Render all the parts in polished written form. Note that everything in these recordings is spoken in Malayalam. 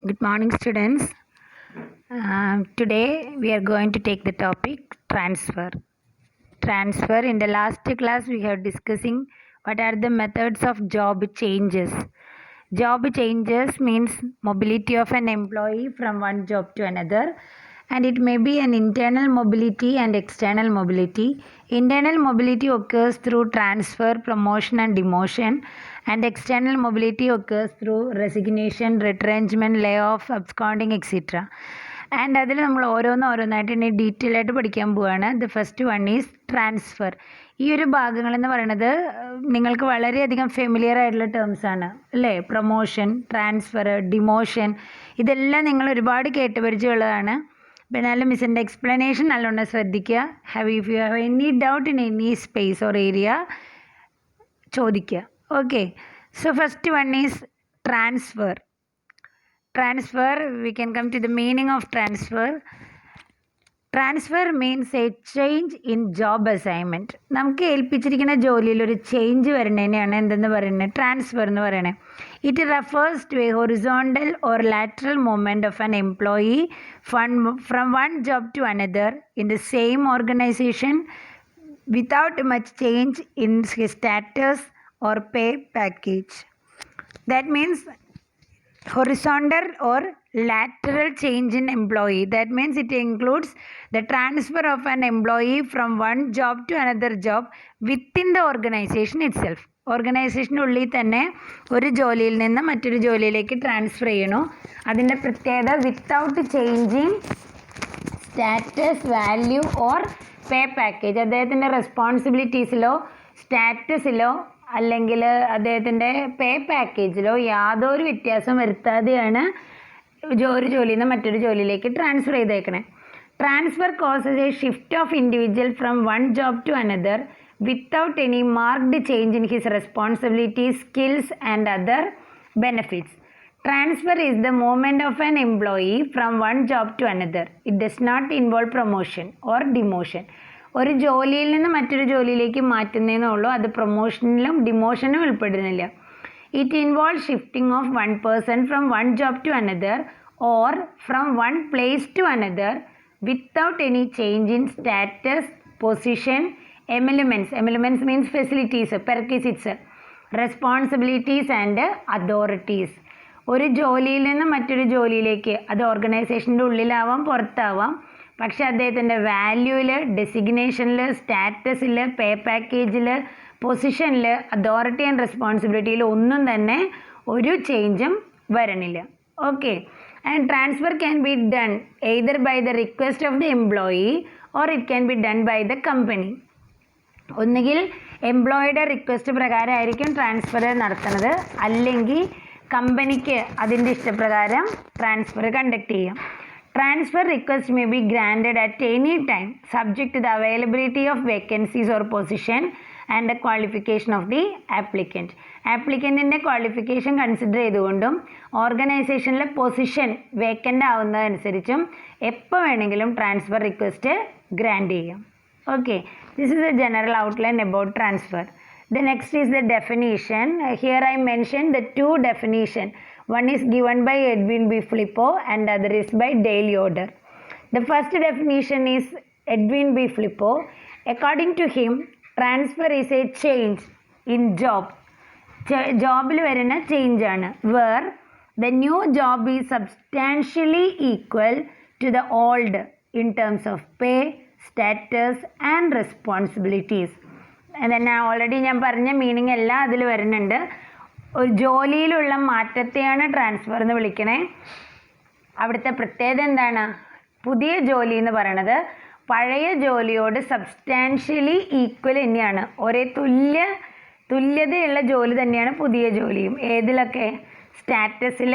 Good morning, students. Today we are going to take the topic transfer. Transfer. In the last class, we have discussing what are the methods of job changes. Job changes means mobility of an employee from one job to another, and it may be an internal mobility and external mobility. Internal mobility occurs through transfer, promotion, and demotion, and external mobility occurs through resignation, retrenchment, layoff, absconding, etc. And അതിൽ നമ്മൾ ഓരോന്നായിട്ട് ഇനി ഡീറ്റെയിൽ ആയിട്ട് പഠിക്കാൻ പോവുകയാണ്. The first one is transfer. ഈ ഒരു ഭാഗങ്ങളെന്ന് പറയുന്നത് നിങ്ങൾക്ക് വളരെയധികം ഫെമിലിയർ ആയിട്ടുള്ള ടേംസ് ആണ് അല്ലേ? പ്രൊമോഷൻ, ട്രാൻസ്ഫർ, ഡിമോഷൻ, ഇതെല്ലാം നിങ്ങൾ ഒരുപാട് കേട്ടുപരിചയമുള്ളതാണ്. അപ്പോൾ എന്നാലും മിസ്സിൻ്റെ എക്സ്പ്ലനേഷൻ നല്ലോണം ശ്രദ്ധിക്കുക. If you have any doubt in any space or area ചോദിക്കുക. Okay, so first one is transfer. We can come to the meaning of transfer. Transfer means a change in job assignment. നമുക്ക് ഏൽപ്പിച്ചിരിക്കുന്ന ജോലിയിൽ ഒരു ചേഞ്ച് വരുന്നതിനെയാണ് എന്തെന്ന് പറയുന്നത്? ട്രാൻസ്ഫർ എന്ന് പറയുന്നത്. It refers to a horizontal or lateral movement of an employee from one job to another in the same organization without much change in his status or pay package. That means horizontal or lateral change in employee. That means it includes the transfer of an employee from one job to another job within the organization itself. ഓർഗനൈസേഷനുള്ളിൽ തന്നെ ഒരു ജോലിയിൽ നിന്ന് മറ്റൊരു ജോലിയിലേക്ക് ട്രാൻസ്ഫർ ചെയ്യണു. അതിൻ്റെ പ്രത്യേകത without changing status, value or pay package. അദ്ദേഹത്തിൻ്റെ റെസ്പോൺസിബിലിറ്റീസിലോ സ്റ്റാറ്റസിലോ അല്ലെങ്കിൽ അദ്ദേഹത്തിൻ്റെ പേ പാക്കേജിലോ യാതൊരു വ്യത്യാസം വരുത്താതെയാണ് ഒരു ജോലിയിൽ നിന്ന് മറ്റൊരു ജോലിയിലേക്ക് ട്രാൻസ്ഫർ ചെയ്തേക്കണേ. Transfer causes a shift of individual from one job to another without any marked change in his responsibilities, skills and other benefits. Transfer is the movement of an employee from one job to another. It does not involve promotion or demotion. ഒരു ജോലിയിൽ നിന്ന് മറ്റൊരു ജോലിയിലേക്ക് മാറ്റുന്നതെന്നുള്ളൂ. അത് പ്രൊമോഷനിലും ഡിമോഷനും ഉൾപ്പെടുന്നില്ല. It involve shifting of one person from one job to another or from one place to another without any change in status, position, emoluments means facilities, perquisites, responsibilities and authorities. ഒരു ജോലിയിൽ നിന്ന് മറ്റൊരു ജോലിയിലേക്ക്, അത് ഓർഗനൈസേഷൻ്റെ ഉള്ളിലാവാം പുറത്താവാം, പക്ഷെ അദ്ദേഹത്തിൻ്റെ വാല്യൂവിൽ, ഡെസിഗ്നേഷനിൽ, സ്റ്റാറ്റസിൽ, പേ പാക്കേജിൽ, പൊസിഷനിൽ, അതോറിറ്റി ആൻഡ് റെസ്പോൺസിബിലിറ്റിയിൽ ഒന്നും തന്നെ ഒരു ചേഞ്ചും വരണില്ല. Okay, and transfer can be done either by the request of the employee or it can be done by the company. ഒന്നുകിൽ എംപ്ലോയിയുടെ റിക്വസ്റ്റ് പ്രകാരമായിരിക്കും ട്രാൻസ്ഫർ നടത്തുന്നത്, അല്ലെങ്കിൽ കമ്പനിക്ക് അതിൻ്റെ ഇഷ്ടപ്രകാരം ട്രാൻസ്ഫർ കണ്ടക്ട് ചെയ്യാം. Transfer request may be granted at any time subject to the availability of vacancies or position and the qualification of the applicant. ആപ്ലിക്കൻറ്റിൻ്റെ ക്വാളിഫിക്കേഷൻ കൺസിഡർ ചെയ്തുകൊണ്ടും ഓർഗനൈസേഷനിലെ പൊസിഷൻ വേക്കൻ്റ് ആവുന്നതനുസരിച്ചും എപ്പോൾ വേണമെങ്കിലും ട്രാൻസ്ഫർ റിക്വസ്റ്റ് ഗ്രാൻഡ് ചെയ്യാം. Okay, this is a general outline about transfer. The next is the definition. Here I mentioned the two definition. One is given by Edwin B. Filippo and other is by Dale Yoder. The first definition is Edwin B. Filippo. According to him, transfer is a change in job. ജോബിൽ വരുന്ന ചേഞ്ച് ആണ്. Where the new job is substantially equal to the old in terms of pay, status and responsibilities. അതന്നെ ഓൾറെഡി ഞാൻ പറഞ്ഞ മീനിങ് എല്ലാം അതിൽ വരുന്നുണ്ട്. ഒരു ജോലിയിലുള്ള മാറ്റത്തെയാണ് ട്രാൻസ്ഫർ എന്ന് വിളിക്കണേ. അവിടുത്തെ പ്രത്യേകത എന്താണ്? പുതിയ ജോലി എന്ന് പറയണത് പഴയ ജോലിയോട് സബ്സ്റ്റാൻഷ്യലി ഈക്വൽ തന്നെയാണ്. ഒരേ തുല്യതയുള്ള ജോലി തന്നെയാണ് പുതിയ ജോലിയും. ഏതിലൊക്കെ? സ്റ്റാറ്റസിൽ,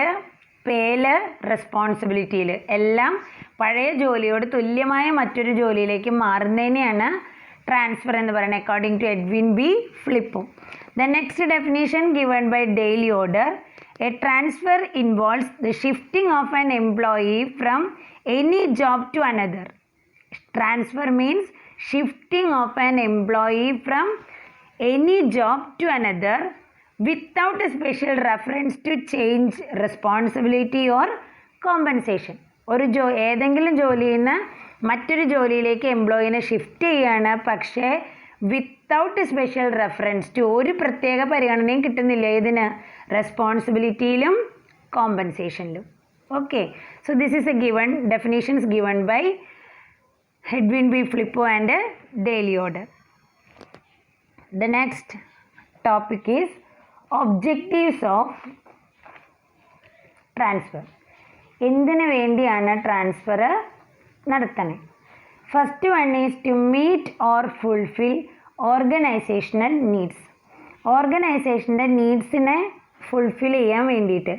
പേയിൽ, റെസ്പോൺസിബിലിറ്റിയിൽ എല്ലാം പഴയ ജോലിയോട് തുല്യമായ മറ്റൊരു ജോലിയിലേക്ക് മാറുന്നതിനെയാണ് ട്രാൻസ്ഫർ എന്ന് പറയുന്നത്, according to Edwin B Flippo. The next definition given by Dale Yoder, a transfer involves the shifting of an employee from any job to another. Transfer means shifting of an employee from any job to another without a special reference to change responsibility or compensation. ഏതെങ്കിലും ജോലിയിൽ നിന്ന് മറ്റൊരു ജോലിയിലേക്ക് എംപ്ലോയിനെ ഷിഫ്റ്റ് ചെയ്യുകയാണ്, പക്ഷേ വിത്തൗട്ട് സ്പെഷ്യൽ റെഫറൻസ് ടു, ഒരു പ്രത്യേക പരിഗണനയും കിട്ടുന്നില്ല ഇതിന്, റെസ്പോൺസിബിലിറ്റിയിലും കോമ്പൻസേഷനിലും. Okay, so this is a given definitions given by Edwin B. Flippo and Dale Yoder. The next topic is objectives of transfer. എന്തിനു വേണ്ടിയാണ് ട്രാൻസ്ഫർ നടത്തണേ? First one is to meet or fulfil organisational needs. ഓർഗനൈസേഷൻ്റെ നീഡ്സിനെ ഫുൾഫിൽ ചെയ്യാൻ വേണ്ടിയിട്ട്.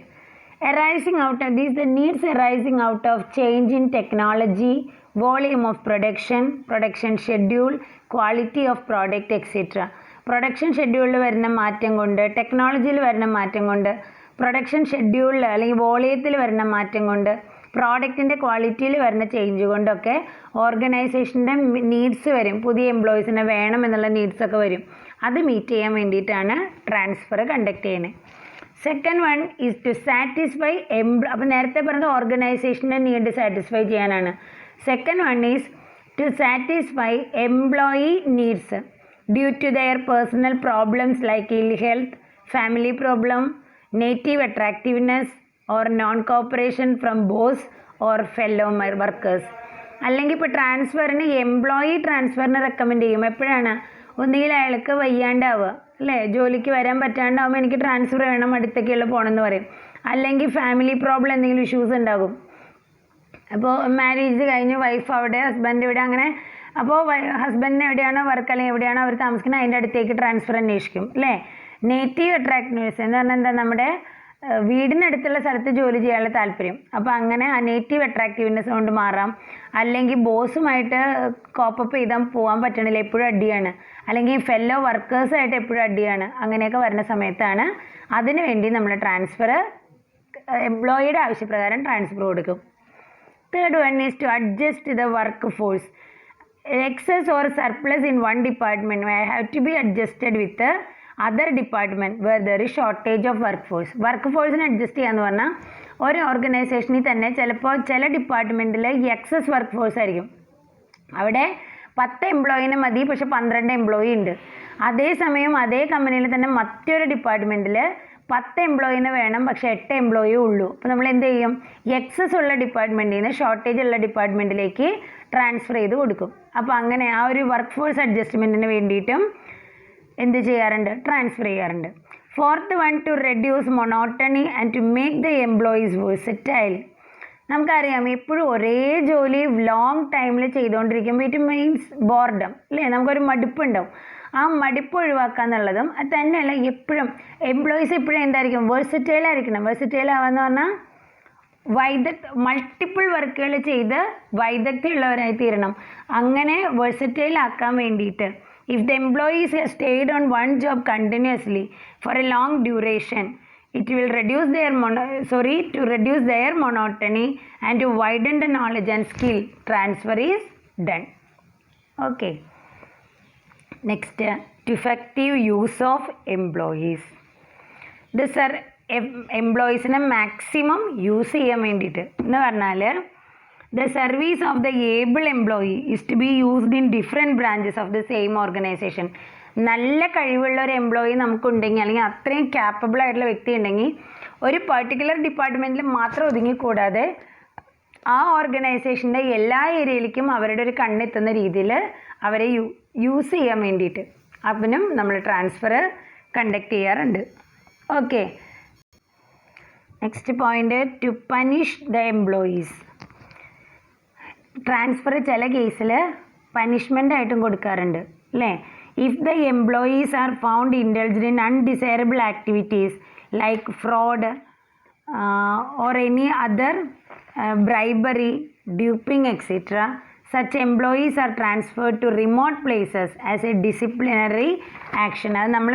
Arising out of these, the needs arising out of change in technology, volume of production, production schedule, quality of product, etc. Production ഷെഡ്യൂളിൽ വരുന്ന മാറ്റം കൊണ്ട്, ടെക്നോളജിയിൽ വരുന്ന മാറ്റം കൊണ്ട്, പ്രൊഡക്ഷൻ ഷെഡ്യൂളിൽ അല്ലെങ്കിൽ വോളിയത്തിൽ വരുന്ന മാറ്റം കൊണ്ട്, പ്രോഡക്റ്റിൻ്റെ ക്വാളിറ്റിയിൽ വരുന്ന ചേഞ്ച് കൊണ്ടൊക്കെ ഓർഗനൈസേഷൻ്റെ നീഡ്സ് വരും. പുതിയ എംപ്ലോയീസിനെ വേണം എന്നുള്ള നീഡ്സൊക്കെ വരും. അത് മീറ്റ് ചെയ്യാൻ വേണ്ടിയിട്ടാണ് ട്രാൻസ്ഫർ കണ്ടക്ട് ചെയ്യുന്നത്. Second one is to satisfy അപ്പോൾ നേരത്തെ പറഞ്ഞത് ഓർഗനൈസേഷൻ്റെ നീഡ് സാറ്റിസ്ഫൈ ചെയ്യാനാണ്. Second one is to satisfy employee needs due to their personal problems like ill health, family problem, native attractiveness or non cooperation from boss or fellow workers. അല്ലെങ്കിൽ ഇപ്പോൾ ട്രാൻസ്ഫറിന് എംപ്ലോയി ട്രാൻസ്ഫറിന് റെക്കമെൻഡ് ചെയ്യും. എപ്പോഴാണ്? ഒന്നുകിൽ അയാൾക്ക് വയ്യാണ്ടാവുക, അല്ലേ, ജോലിക്ക് വരാൻ പറ്റാണ്ടാവുമ്പോൾ എനിക്ക് ട്രാൻസ്ഫർ വേണം, അടുത്തേക്കുള്ള പോകണമെന്ന് പറയും. അല്ലെങ്കിൽ ഫാമിലി പ്രോബ്ലം, എന്തെങ്കിലും ഇഷ്യൂസ് ഉണ്ടാകും. അപ്പോൾ മാരേജ് കഴിഞ്ഞ് വൈഫ് അവിടെ, ഹസ്ബൻഡ് ഇവിടെ, അങ്ങനെ. അപ്പോൾ ഹസ്ബൻഡിന് എവിടെയാണോ വർക്ക് അല്ലെങ്കിൽ എവിടെയാണോ അവർ താമസിക്കുന്നത് അതിൻ്റെ അടുത്തേക്ക് ട്രാൻസ്ഫർ അന്വേഷിക്കും, അല്ലേ. നേറ്റീവ് അട്രാക്റ്റീവ്നെസ് എന്ന് പറഞ്ഞാൽ എന്താ? നമ്മുടെ വീടിനടുത്തുള്ള സ്ഥലത്ത് ജോലി ചെയ്യാനുള്ള താല്പര്യം. അപ്പോൾ അങ്ങനെ ആ നേറ്റീവ് അട്രാക്റ്റീവ്നെസ് കൊണ്ട് മാറാം. അല്ലെങ്കിൽ ബോസുമായിട്ട് കോപ്പപ്പ് ചെയ്താൽ പോകാൻ പറ്റണില്ല, എപ്പോഴും അടിയാണ്. അല്ലെങ്കിൽ ഫെല്ലോ വർക്കേഴ്സായിട്ട് എപ്പോഴും അടിയാണ്. അങ്ങനെയൊക്കെ വരുന്ന സമയത്താണ് അതിന് വേണ്ടി നമ്മൾ ട്രാൻസ്ഫർ, എംപ്ലോയിയുടെ ആവശ്യപ്രകാരം ട്രാൻസ്ഫർ കൊടുക്കും. Third one is to adjust the work force. Excess or surplus in one department may have to be adjusted with the other department where there is shortage of workforce. Work ഫോഴ്സിനെ അഡ്ജസ്റ്റ് ചെയ്യാന്ന് പറഞ്ഞാൽ ഒരു ഓർഗനൈസേഷനിൽ തന്നെ ചിലപ്പോൾ ചില ഡിപ്പാർട്ട്മെൻറ്റിൽ എക്സസ് വർക്ക് ഫോഴ്സ് ആയിരിക്കും. അവിടെ 10 എംപ്ലോയിനെ മതി, പക്ഷെ 12 എംപ്ലോയി ഉണ്ട്. അതേസമയം അതേ കമ്പനിയിൽ തന്നെ മറ്റൊരു ഡിപ്പാർട്ട്മെൻറ്റിൽ 10 എംപ്ലോയിനെ വേണം, പക്ഷെ 8 എംപ്ലോയിയേ ഉള്ളൂ. അപ്പോൾ നമ്മൾ എന്ത് ചെയ്യും? എക്സസ് ഉള്ള ഡിപ്പാർട്ട്മെൻറ്റിൽ നിന്ന് ഷോർട്ടേജ് ഉള്ള ഡിപ്പാർട്ട്മെൻറ്റിലേക്ക് ട്രാൻസ്ഫർ ചെയ്ത് കൊടുക്കും. അപ്പോൾ അങ്ങനെ ആ ഒരു വർക്ക് ഫോഴ്സ് അഡ്ജസ്റ്റ്മെൻറ്റിന് വേണ്ടിയിട്ടും എന്ത് ചെയ്യാറുണ്ട്? ട്രാൻസ്ഫർ ചെയ്യാറുണ്ട്. Fourth one, to reduce monotony and to make the employees versatile. നമുക്കറിയാം എപ്പോഴും ഒരേ ജോലി ലോങ് ടൈമിൽ ചെയ്തുകൊണ്ടിരിക്കുമ്പോൾ ഇറ്റ് മീൻസ് ബോർഡം, അല്ലേ, നമുക്കൊരു മടുപ്പുണ്ടാവും. ആ മടുപ്പ് ഒഴിവാക്കുക എന്നുള്ളതും അത് തന്നെയല്ല, എപ്പോഴും എംപ്ലോയീസ് എപ്പോഴും എന്തായിരിക്കും? വേഴ്സറ്റൈൽ ആയിരിക്കണം. വേഴ്സറ്റൈൽ ആവാന്ന് പറഞ്ഞാൽ മൾട്ടിപ്പിൾ വർക്കുകൾ ചെയ്ത് വൈദഗ്ധ്യമുള്ളവരായി തീരണം. അങ്ങനെ വേഴ്സറ്റൈൽ ആക്കാൻ വേണ്ടിയിട്ട് if the employees have stayed on one job continuously for a long duration, it will reduce their monotony and to widen the knowledge and skill transfer is done. Okay, next, to effective use of employees. This are employees ne maximum use ചെയ്യാൻ വേണ്ടിയിട്ട് എന്ന് പറഞ്ഞാൽ the service of the able employee is to be used in different branches of the same organization. നല്ല കഴിവുള്ള ഒരു എംപ്ലോയി നമുക്കുണ്ടെങ്കിൽ, അല്ലെങ്കിൽ അത്രയും ക്യാപ്പബിൾ ആയിട്ടുള്ള വ്യക്തി ഉണ്ടെങ്കിൽ, ഒരു പർട്ടിക്കുലർ ഡിപ്പാർട്ട്മെൻറ്റിൽ മാത്രം ഒതുങ്ങിക്കൂടാതെ ആ ഓർഗനൈസേഷൻ്റെ എല്ലാ ഏരിയയിലേക്കും അവരുടെ ഒരു കണ്ണെത്തുന്ന രീതിയിൽ അവരെ യൂസ് ചെയ്യാൻ വേണ്ടിയിട്ട് അതിനും നമ്മൾ ട്രാൻസ്ഫർ കണ്ടക്ട് ചെയ്യാറുണ്ട്. Okay, next point, to punish the employees. Transfer ചില കേസിൽ പനിഷ്മെൻ്റ് ആയിട്ടും കൊടുക്കാറുണ്ട്, അല്ലേ. If the employees are found indulged in undesirable activities like fraud or any other bribery, duping etcetera, such employees are transferred to remote places as a disciplinary action. അത് നമ്മൾ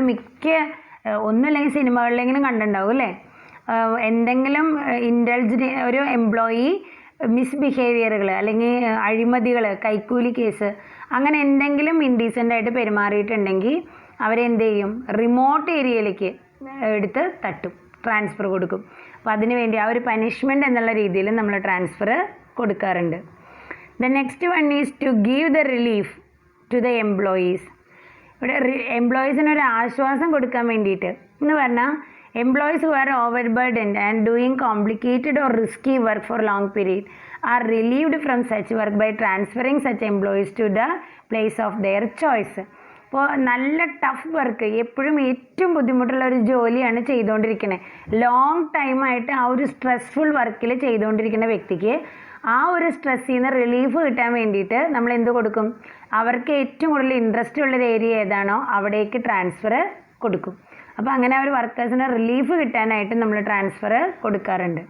ഒന്നുമില്ലെങ്കിൽ സിനിമകളിലെങ്കിലും കണ്ടിട്ടുണ്ടാവും, അല്ലേ. എന്തെങ്കിലും ഇൻഡൾജ്ഡ് ഒരു എംപ്ലോയി മിസ്ബിഹേവിയറുകൾ അല്ലെങ്കിൽ അഴിമതികൾ, കൈക്കൂലി കേസ്, അങ്ങനെ എന്തെങ്കിലും ഇൻഡീസൻ്റായിട്ട് പെരുമാറിയിട്ടുണ്ടെങ്കിൽ അവരെന്ത് ചെയ്യും? റിമോട്ട് ഏരിയയിലേക്ക് എടുത്ത് തട്ടും, ട്രാൻസ്ഫർ കൊടുക്കും. അപ്പോൾ അതിന് വേണ്ടി ആ ഒരു പനിഷ്മെൻറ്റ് എന്നുള്ള രീതിയിൽ നമ്മൾ ട്രാൻസ്ഫർ കൊടുക്കാറുണ്ട്. The next one is to give the relief to the employees. ഇവിടെ എംപ്ലോയീസിനൊരു ആശ്വാസം കൊടുക്കാൻ വേണ്ടിയിട്ട് എന്ന് പറഞ്ഞാൽ employees who are overburdened and doing complicated or risky work for long period are relieved from such work by transferring such employees to the place of their choice. അപ്പോൾ നല്ല ടഫ് വർക്ക്, എപ്പോഴും ഏറ്റവും ബുദ്ധിമുട്ടുള്ള ഒരു ജോലിയാണ് ചെയ്തുകൊണ്ടിരിക്കുന്നത്. ലോങ് ടൈമായിട്ട് ആ ഒരു സ്ട്രെസ്ഫുൾ വർക്കിൽ ചെയ്തുകൊണ്ടിരിക്കുന്ന വ്യക്തിക്ക് ആ ഒരു സ്ട്രെസ്സിൽ നിന്ന് റിലീഫ് കിട്ടാൻ വേണ്ടിയിട്ട് നമ്മൾ എന്ത് കൊടുക്കും? അവർക്ക് ഏറ്റവും കൂടുതൽ ഇൻട്രസ്റ്റ് ഉള്ളൊരു ഏരിയ ഏതാണോ അവിടേക്ക് ട്രാൻസ്ഫർ കൊടുക്കും. അപ്പോൾ അങ്ങനെ ആ ഒരു വർക്കേഴ്സിന് റിലീഫ് കിട്ടാനായിട്ട് നമ്മൾ ട്രാൻസ്ഫർ കൊടുക്കാറുണ്ട്.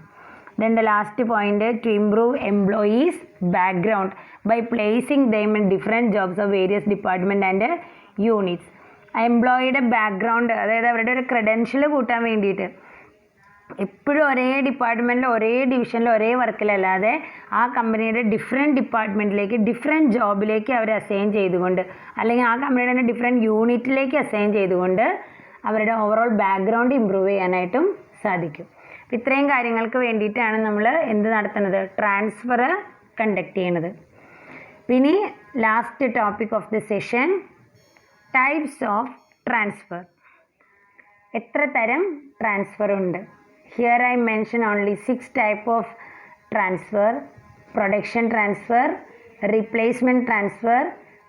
Then the last point, to improve employees background by placing them in different jobs of various department and units. എംപ്ലോയിയുടെ ബാക്ക്ഗ്രൗണ്ട്, അതായത് അവരുടെ ഒരു ക്രെഡൻഷ്യൽ കൂട്ടാൻ വേണ്ടിയിട്ട് എപ്പോഴും ഒരേ ഡിപ്പാർട്ട്മെൻറ്റിൽ ഒരേ ഡിവിഷനിൽ ഒരേ വർക്കിലല്ലാതെ ആ കമ്പനിയുടെ ഡിഫറെൻറ്റ് ഡിപ്പാർട്ട്മെൻറ്റിലേക്ക് ഡിഫറെൻറ്റ് ജോബിലേക്ക് അവരെ അസൈൻ ചെയ്തുകൊണ്ട്, അല്ലെങ്കിൽ ആ കമ്പനിയുടെ തന്നെ ഡിഫറെൻറ്റ് യൂണിറ്റിലേക്ക് അസൈൻ ചെയ്തുകൊണ്ട് അവരുടെ ഓവറോൾ ബാക്ക്ഗ്രൗണ്ട് ഇമ്പ്രൂവ് ചെയ്യാനായിട്ടും സാധിക്കും. അപ്പം ഇത്രയും കാര്യങ്ങൾക്ക് വേണ്ടിയിട്ടാണ് നമ്മൾ എന്ത് നടത്തുന്നത്? ട്രാൻസ്ഫർ കണ്ടക്ട് ചെയ്യുന്നത്. ഇനി last topic of the session, types of transfer. എത്ര തരം ട്രാൻസ്ഫർ ഉണ്ട്? Here I mention only 6 type of transfer: production transfer, replacement transfer,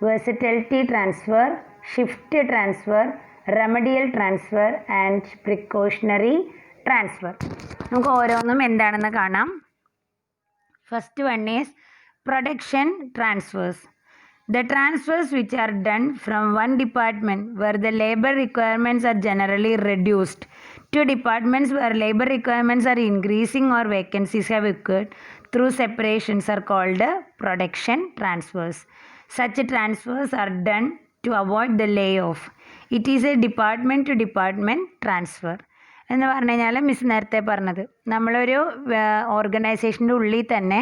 versatility transfer, shift transfer, remedial transfer and precautionary transfer. നമുക്ക് ഓരോന്നും എന്താണെന്ന് കാണാം. First one is production transfers. The transfers which are done from one department where the labor requirements are generally reduced to departments where labor requirements are increasing or vacancies have occurred through separations are called production transfers. Such transfers are done to avoid the layoff. It is a department to department transfer. എന്ന് പറഞ്ഞു കഴിഞ്ഞാൽ മിസ് നേരത്തെ പറഞ്ഞത്, നമ്മളൊരു ഓർഗനൈസേഷൻ്റെ ഉള്ളിൽ തന്നെ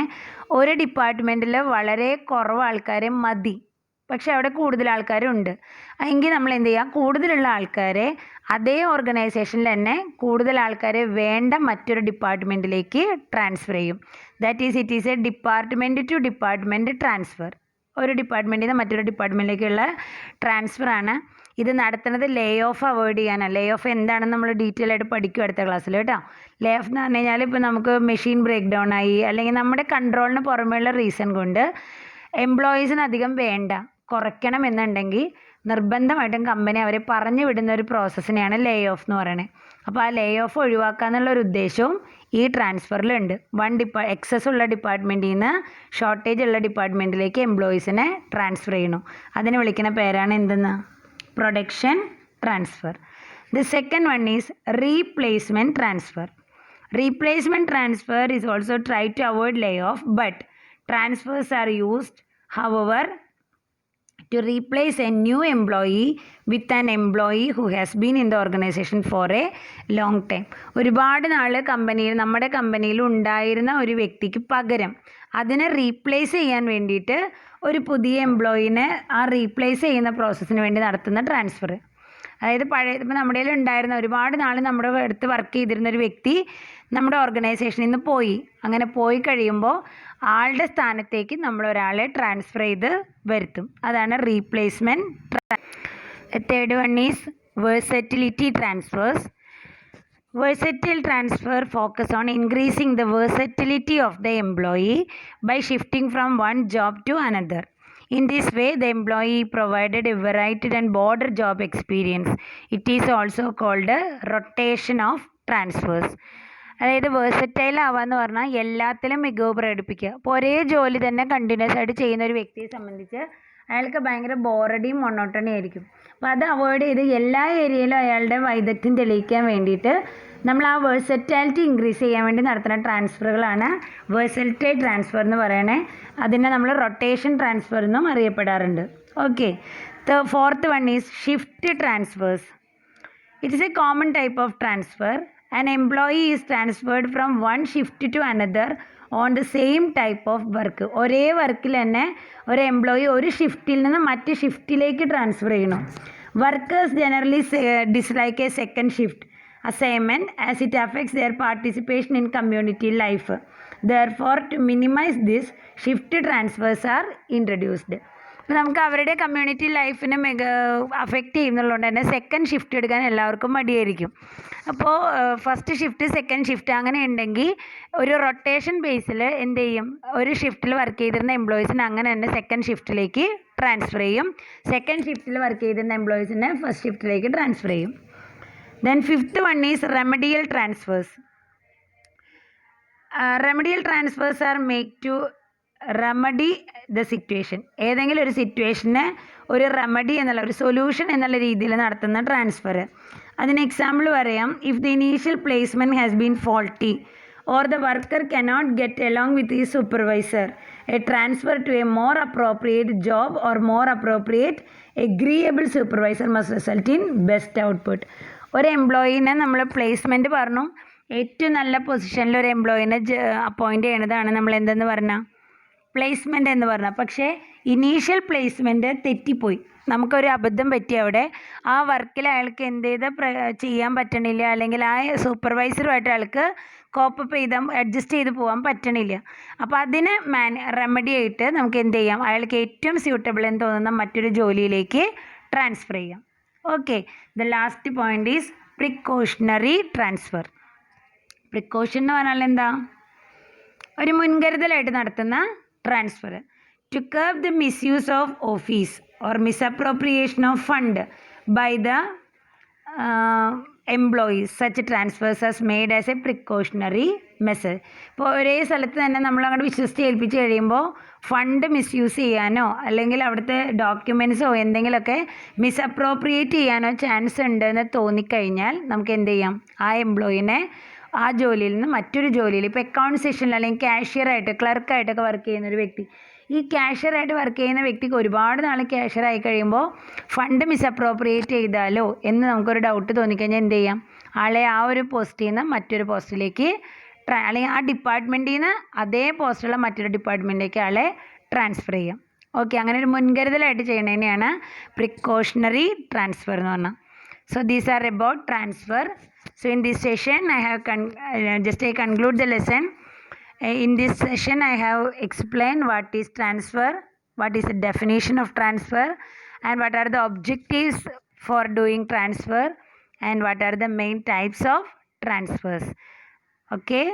ഒരു ഡിപ്പാർട്ട്മെൻറ്റിൽ വളരെ കുറവ് ആൾക്കാരെ മതി, പക്ഷെ അവിടെ കൂടുതൽ ആൾക്കാരുണ്ട് എങ്കിൽ നമ്മൾ എന്ത് ചെയ്യുക? കൂടുതലുള്ള ആൾക്കാരെ അതേ ഓർഗനൈസേഷനിൽ തന്നെ കൂടുതൽ ആൾക്കാരെ വേണ്ട മറ്റൊരു ഡിപ്പാർട്ട്മെൻറ്റിലേക്ക് ട്രാൻസ്ഫർ ചെയ്യും. That is it is a department to department transfer. ഒരു ഡിപ്പാർട്ട്മെൻറ്റിൽ നിന്ന് മറ്റൊരു ഡിപ്പാർട്ട്മെൻറ്റിലേക്കുള്ള ട്രാൻസ്ഫറാണ്. ഇത് നടത്തുന്നത് ലേ ഓഫ് അവോയ്ഡ് ചെയ്യാനാണ്. ലേ ഓഫ് എന്താണെന്ന് നമ്മൾ ഡീറ്റെയിൽ ആയിട്ട് പഠിക്കും അടുത്ത ക്ലാസ്സിൽ കേട്ടോ. ലേ ഓഫ് എന്ന് പറഞ്ഞു കഴിഞ്ഞാൽ ഇപ്പോൾ നമുക്ക് മെഷീൻ ബ്രേക്ക് ഡൗൺ ആയി, അല്ലെങ്കിൽ നമ്മുടെ കൺട്രോളിന് പുറമേയുള്ള റീസൺ കൊണ്ട് എംപ്ലോയീസിന് അധികം വേണ്ട, കുറയ്ക്കണം എന്നുണ്ടെങ്കിൽ നിർബന്ധമായിട്ടും കമ്പനി അവരെ പറഞ്ഞു വിടുന്ന ഒരു പ്രോസസ്സിനെയാണ് ലേ ഓഫ് എന്ന് പറയുന്നത്. അപ്പോൾ ആ ലേ ഓഫ് ഒഴിവാക്കുക എന്നുള്ളൊരു ഉദ്ദേശവും ഈ ട്രാൻസ്ഫറിലുണ്ട്. എക്സസ് ഉള്ള ഡിപ്പാർട്ട്മെൻറ്റിൽ നിന്ന് ഷോർട്ടേജ് ഉള്ള ഡിപ്പാർട്ട്മെൻറ്റിലേക്ക് എംപ്ലോയീസിനെ ട്രാൻസ്ഫർ ചെയ്യണം. അതിനെ വിളിക്കുന്ന പേരാണ് എന്തെന്ന്? Production transfer. The second one is replacement transfer. Replacement transfer is also tried to avoid layoff, but transfers are used, however, to replace a new employee with an employee who has been in the organization for a long time. ഒരുപാട് നാൾ നമ്മുടെ കമ്പനിയിൽ ഉണ്ടായിരുന്ന ഒരു വ്യക്തിക്ക് പകരം അതിനെ റീപ്ലേസ് ചെയ്യാൻ വേണ്ടിയിട്ട് ഒരു പുതിയ എംപ്ലോയീനെ ആ റീപ്ലേസ് ചെയ്യുന്ന പ്രോസസ്സിന് വേണ്ടി നടത്തുന്ന ട്രാൻസ്ഫർ. അതായത് ഇപ്പോൾ നമ്മുടെ കയ്യിൽ ഉണ്ടായിരുന്ന ഒരുപാട് നാൾ നമ്മുടെ അടുത്ത് വർക്ക് ചെയ്തിരുന്ന ഒരു വ്യക്തി നമ്മുടെ ഓർഗനൈസേഷനിൽ നിന്ന് പോയി. അങ്ങനെ പോയി കഴിയുമ്പോൾ ആളുടെ സ്ഥാനത്തേക്ക് നമ്മൾ ഒരാളെ ട്രാൻസ്ഫർ ചെയ്ത് വരുത്തും. അതാണ് replacement. Third one is versatility transfers. Versatile transfer focus on increasing the versatility of the employee by shifting from one job to another. In this way, the employee provided a varied and broader job experience. It is also called a rotation of transfers. അതായത് വേഴ്സറ്റൈൽ ആവാന്ന് പറഞ്ഞാൽ എല്ലാത്തിലും മികവ് പ്രകടിപ്പിക്കുക. അപ്പോൾ ഒരേ ജോലി തന്നെ കണ്ടിന്യൂസ് ആയിട്ട് ചെയ്യുന്ന ഒരു വ്യക്തിയെ സംബന്ധിച്ച് അയാൾക്ക് ഭയങ്കര ബോറടിയും മൊണോട്ടണി ആയിരിക്കും. അപ്പോൾ അത് അവോയ്ഡ് ചെയ്ത് എല്ലാ ഏരിയയിലും അയാളുടെ വൈദഗ്ധ്യം തെളിയിക്കാൻ വേണ്ടിയിട്ട് നമ്മൾ ആ വേഴ്സറ്റാലിറ്റി ഇൻക്രീസ് ചെയ്യാൻ വേണ്ടി നടത്തുന്ന ട്രാൻസ്ഫറുകളാണ് വേഴ്സറ്റൈൽ ട്രാൻസ്ഫർ എന്ന് പറയണേ. അതിനെ നമ്മൾ റൊട്ടേഷൻ ട്രാൻസ്ഫർ എന്നും അറിയപ്പെടാറുണ്ട്. Okay, fourth one is shift transfers. It is a common type of transfer. An employee is transferred from one shift to another on the same type of work. ഒരേ വർക്കിൽ തന്നെ ഒരു എംപ്ലോയി ഒരു ഷിഫ്റ്റിൽ നിന്ന് മറ്റ് ഷിഫ്റ്റിലേക്ക് ട്രാൻസ്ഫർ ചെയ്യണം. Workers generally dislike A second shift. assignment as it affects their participation in community life. Therefore, to minimize this, shift transfers are introduced. അപ്പോൾ നമുക്ക് അവരുടെ കമ്മ്യൂണിറ്റി ലൈഫിനെ അഫക്റ്റ് ചെയ്യുന്നുള്ളതുകൊണ്ട് തന്നെ സെക്കൻഡ് ഷിഫ്റ്റ് എടുക്കാൻ എല്ലാവർക്കും മടിയായിരിക്കും. അപ്പോൾ ഫസ്റ്റ് ഷിഫ്റ്റ് സെക്കൻഡ് ഷിഫ്റ്റ് അങ്ങനെ ഉണ്ടെങ്കിൽ ഒരു റൊട്ടേഷൻ ബേസിൽ എന്ത് ചെയ്യും, ഒരു ഷിഫ്റ്റിൽ വർക്ക് ചെയ്തിരുന്ന എംപ്ലോയീസിനെ അങ്ങനെ തന്നെ സെക്കൻഡ് ഷിഫ്റ്റിലേക്ക് ട്രാൻസ്ഫർ ചെയ്യും. സെക്കൻഡ് ഷിഫ്റ്റിൽ വർക്ക് ചെയ്തിരുന്ന എംപ്ലോയീസിനെ ഫസ്റ്റ് ഷിഫ്റ്റിലേക്ക് ട്രാൻസ്ഫർ ചെയ്യും. Then fifth one is remedial transfers. Remedial transfers are make to remedy the situation. ഏതെങ്കിലും ഒരു സിറ്റുവേഷന് ഒരു റെമഡി എന്നുള്ള ഒരു സൊല്യൂഷൻ എന്നുള്ള രീതിയിൽ നടത്തുന്ന ട്രാൻസ്ഫർ. അതിന് എക്സാമ്പിൾ പറയാം. If the initial placement has been faulty or the worker cannot get along with his supervisor, a transfer to a more appropriate job or more appropriate agreeable supervisor must result in best output. ഒരു എംപ്ലോയീനെ നമ്മൾ പ്ലേസ്മെൻറ്റ് പറഞ്ഞു, ഏറ്റവും നല്ല പൊസിഷനിൽ ഒരു എംപ്ലോയീനെ അപ്പോയിൻ്റ് ചെയ്യണതാണ് നമ്മൾ എന്തെന്ന് പറഞ്ഞാൽ പ്ലേസ്മെൻ്റ് എന്ന് പറഞ്ഞാൽ. പക്ഷേ ഇനീഷ്യൽ പ്ലേസ്മെൻറ്റ് തെറ്റിപ്പോയി, നമുക്കൊരു അബദ്ധം പറ്റി. അവിടെ ആ വർക്കിൽ അയാൾക്ക് എന്ത് ചെയ്യാൻ പറ്റണില്ല, അല്ലെങ്കിൽ ആ സൂപ്പർവൈസറുമായിട്ട് അയാൾക്ക് കോപ്പപ്പ് അഡ്ജസ്റ്റ് ചെയ്ത് പോകാൻ പറ്റണില്ല. അപ്പോൾ അതിന് റെമഡി ആയിട്ട് നമുക്ക് എന്ത് ചെയ്യാം, അയാൾക്ക് ഏറ്റവും സ്യൂട്ടബിൾ എന്ന് തോന്നുന്ന മറ്റൊരു ജോലിയിലേക്ക് ട്രാൻസ്ഫർ ചെയ്യാം. Okay, the last point is precautionary transfer. Precaution എന്ന് പറഞ്ഞാൽ എന്താ, ഒരു മുൻകരുതലായിട്ട് നടത്തുന്ന transfer. To curb the misuse of office or misappropriation of fund by the employees, such transfers are made as a precautionary measure. ഇപ്പോൾ ഒരേ സ്ഥലത്ത് തന്നെ നമ്മൾ അങ്ങോട്ട് വിശ്വസിച്ച് ഏൽപ്പിച്ച് കഴിയുമ്പോൾ ഫണ്ട് മിസ്യൂസ് ചെയ്യാനോ അല്ലെങ്കിൽ അവിടുത്തെ ഡോക്യുമെൻറ്റ്സോ എന്തെങ്കിലുമൊക്കെ മിസ്അപ്രോപ്രിയേറ്റ് ചെയ്യാനോ ചാൻസ് ഉണ്ടെന്ന് തോന്നിക്കഴിഞ്ഞാൽ നമുക്ക് എന്ത് ചെയ്യാം, ആ എംപ്ലോയിനെ ആ ജോലിയിൽ നിന്ന് മറ്റൊരു ജോലിയിൽ, ഇപ്പോൾ അക്കൗണ്ട് സെക്ഷനിൽ അല്ലെങ്കിൽ ക്യാഷ്യറായിട്ട് ക്ലർക്കായിട്ടൊക്കെ വർക്ക് ചെയ്യുന്ന ഒരു വ്യക്തി, ഈ ക്യാഷ്യറായിട്ട് വർക്ക് ചെയ്യുന്ന വ്യക്തിക്ക് ഒരുപാട് നാൾ ക്യാഷ്യറായി കഴിയുമ്പോൾ ഫണ്ട് മിസ്അപ്രോപ്രിയേറ്റ് ചെയ്താലോ എന്ന് നമുക്കൊരു ഡൗട്ട് തോന്നിക്കഴിഞ്ഞാൽ എന്ത് ചെയ്യാം, ആളെ ആ ഒരു പോസ്റ്റിൽ നിന്ന് മറ്റൊരു പോസ്റ്റിലേക്ക് അല്ലെങ്കിൽ ആ ഡിപ്പാർട്ട്മെൻറ്റിൽ നിന്ന് അതേ പോസ്റ്റുള്ള മറ്റൊരു ഡിപ്പാർട്ട്മെൻറ്റിലേക്ക് ആളെ ട്രാൻസ്ഫർ ചെയ്യാം. ഓക്കെ, അങ്ങനെ ഒരു മുൻകരുതലായിട്ട് ചെയ്യണതിനെയാണ് പ്രിക്കോഷണറി ട്രാൻസ്ഫർ എന്ന് പറഞ്ഞാൽ. So these are about transfer. So in this session I have just I conclude the lesson. In this session I have explained what is transfer, what is the definition of transfer, and what are the objectives for doing transfer, and what are the main types of transfers. Okay.